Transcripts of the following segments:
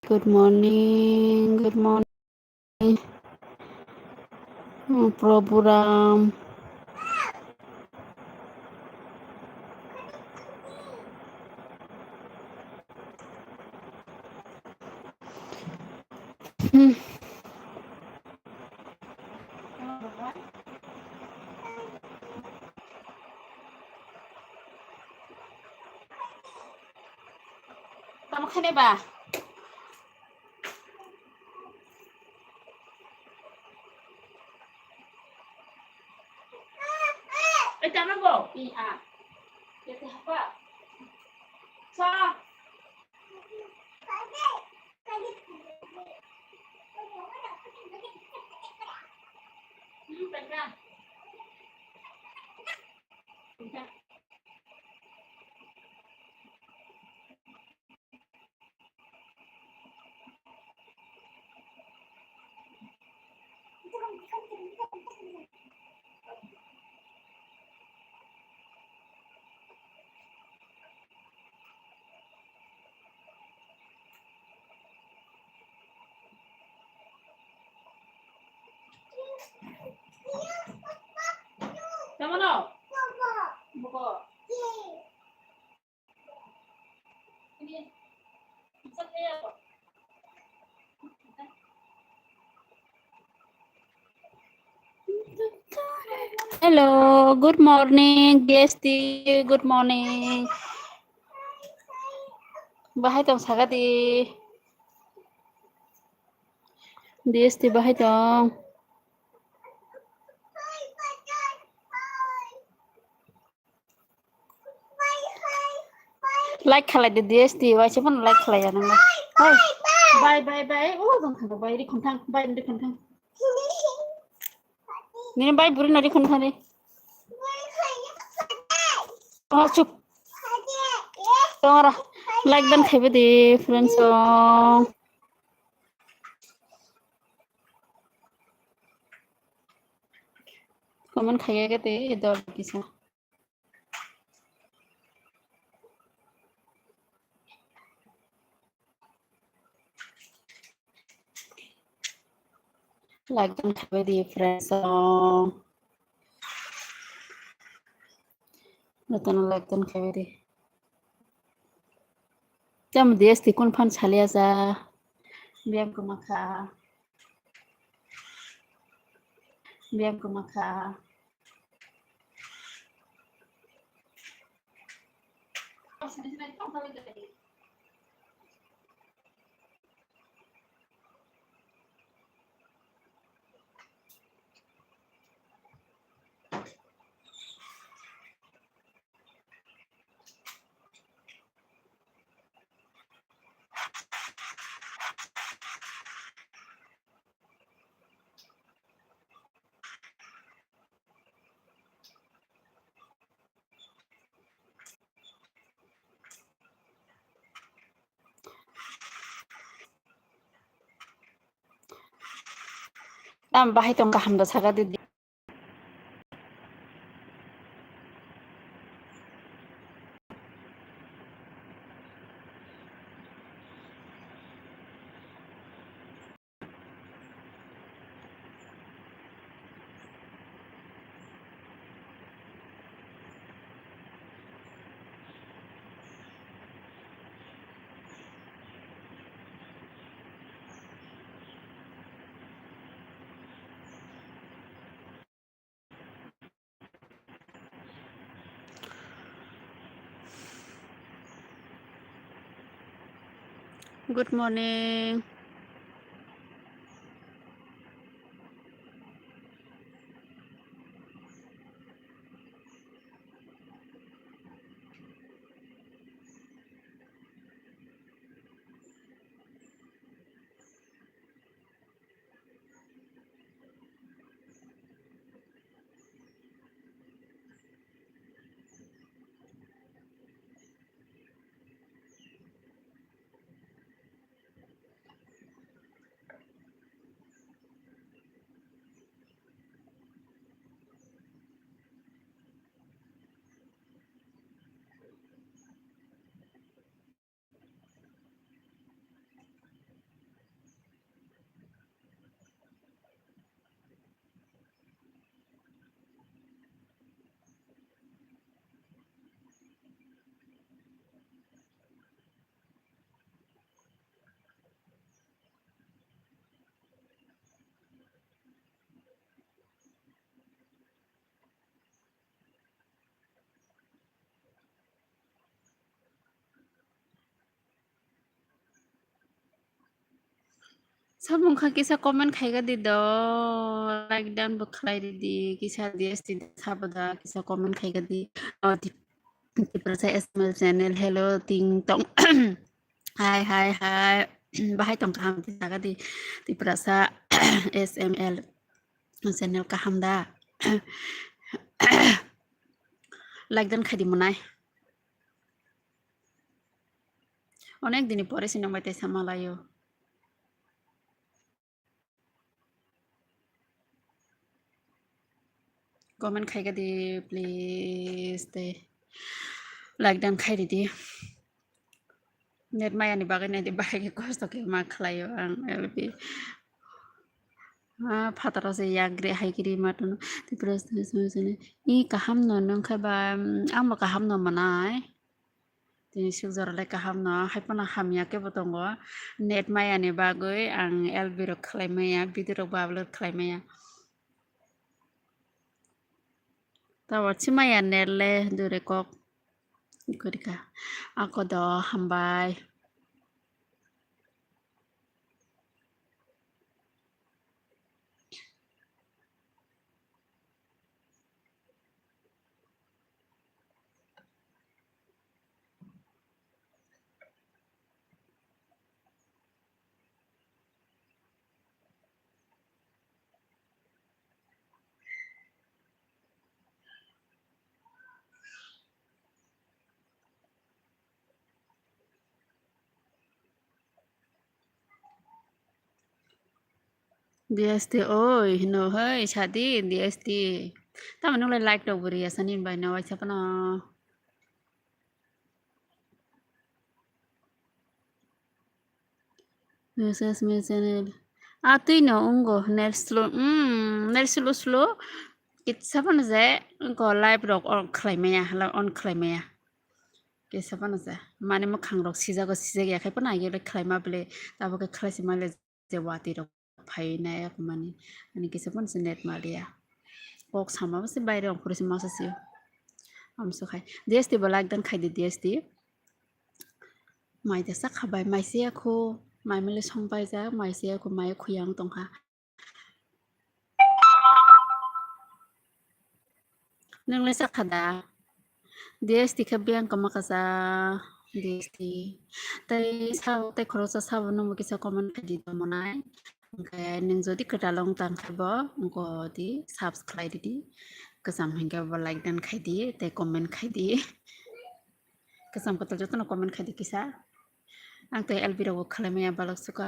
Good morning. Good morning, Prabhuram. Kamu kene ba? Kamu go? Iya. Jadi apa? So. Pegang. Pegang. Kamu no? Buko. Ini. Sakit apa? Hello, good morning, DST. Good morning. Bahay tong sagadi. DST bahay tong. Like khalai de DST. Why siapa like khalai ya nang? Hai. Bye. Oh, dong khang bye di kontang. Bye di kontang. Ni bye buri na di kontang ni. Oh, chup. Tong like dan khaibe di friends song. Comment खाइएगा ते इधर किसा like dan खाइबे di friends song. Nonton like dan खाइबे di. Jam dia sti kon fan chalia za. Biang ko maka. Biang ko maka. Tam bahai tong kaham da saga di. Good morning. Sabung kha kisa comment khaiga di do like down bu khlai di kisa DST sabada kisa comment khaiga di di prasa SML channel hello ting tong hai hai hai bahai tong kam di saga di prasa SML channel kaham da like dan khadi munai অনেক দিন পরে সিনেমাতে সামালায়ো comment খাইগা দি please দে like ডান খাইरि di net मायानि बागै नायदि बाहाय खस्थ'के मा खालायो आं एलबि फातारासो याग्रे हायगिरि मातुन तिप्रसने इ काहाम न नंखाबा आंबो काहाम न मानाय दिनै सुजरालाय काहाम न हायपना हामियाके बतंग net मायानि बागै आं एलबिरो खालायमाया बिदिरो बाबलो खालायमाया तावरसि माया नेरले दुरेकक Kurika. Ako do hambay. DST oi no hey shadi DST. Tama nung like daw buri asanin bay na wala pa na. Nurses me channel. Atoy no ungo next slow kit sapan ze ko live rock on claimaya on claimaya. Ke sapan ze mane mo khang rock siza ko siza ya kai pa na yele claima bele tabo ke clasi male je wati rock phai na ya mani ani ke sapan se net malia. Kok sama basi bayre on kurisi masa siyo. Amso khai. DST balak dan khai di DST. Mai desa khabai mai siya ko mai mele songpai ja mai siya ko mai khuyang tongha. Nung lesa khada. DST khabiang kamakasa DST. Tai sao tai khorosa sao no mo kisa comment khadi do monai. Kaya nung jodi katalong tang khabo ko di subscribe di. Kasam hingga like dan khai di tai comment khai di. Kasam katal joto no comment khai di kisa. Ang tay Elvira wo kalamaya balak suka.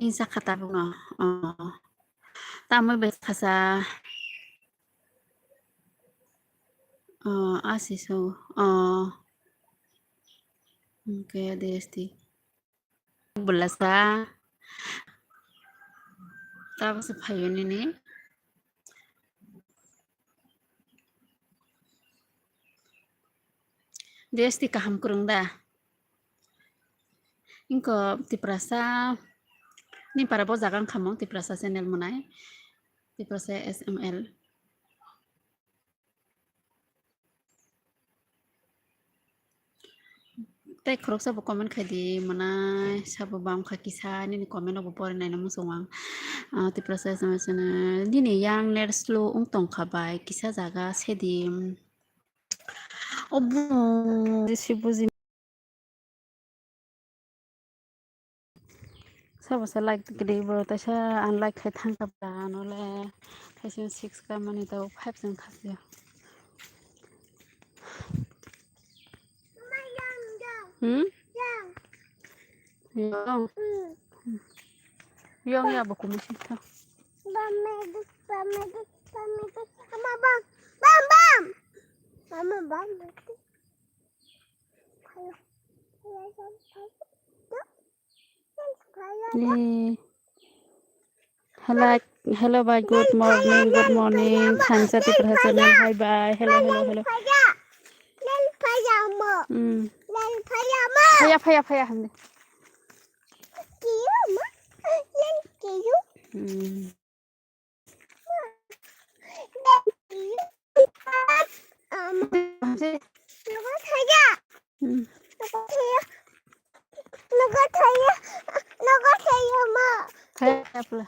Insa kata bunga. Tama bes kasa. Asiso. Kaya DST. Bulasa. Tapos sa payon ini. DST kaham kurang dah. Inko tiprasa ni para bo jagang khamong tiprasa channel munai. Tiprasa SML. Tai khorok sa bo comment khadi manai sabo bam khakisa ni comment obo pore nai namu songwang. Tiprasa SML dini yang net slow tong khabai kisa jaga sedim. Obo disibuzi Sabo sa like gede bro ta sa unlike khai thang ka ba no le khai 6 ka mani to 5 jang khasya Yang Yang ya ba kuma shi ta Hello bye good morning Khansa Tiprasa hi bye hello Phaya हमने Hmm. Kaya pala.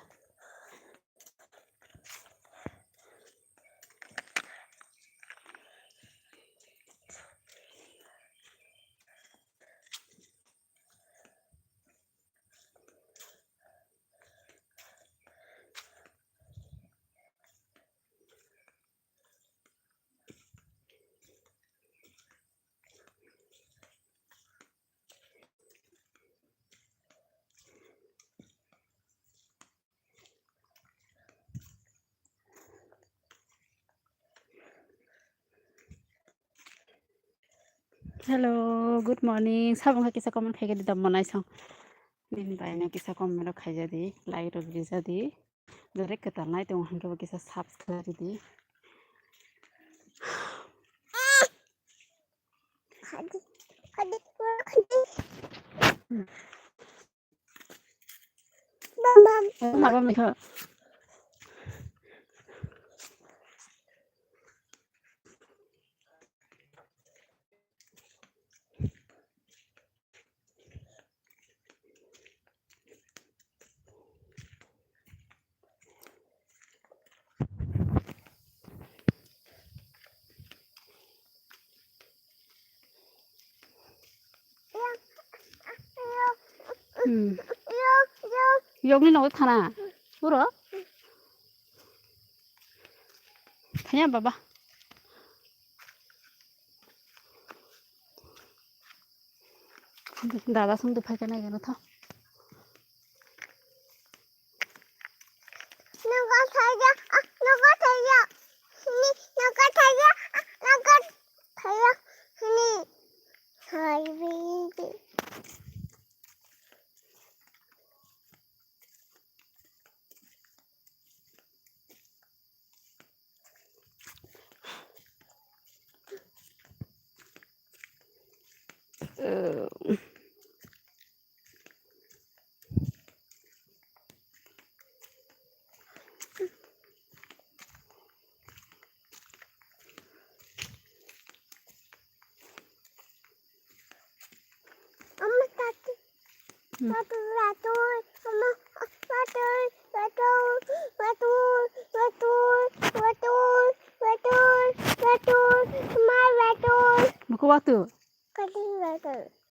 Hello, good morning. Sabang ka kisa comment kaya di damon ay sang. Din ba na kisa comment kaya di like ro bisa di. Dore ketal nai tong hanro kisa subscribe di. Mama mi kha. Yok ni no thana. Uro? Thanya baba. दादा संग दुफाय का नहीं था Buku waktu.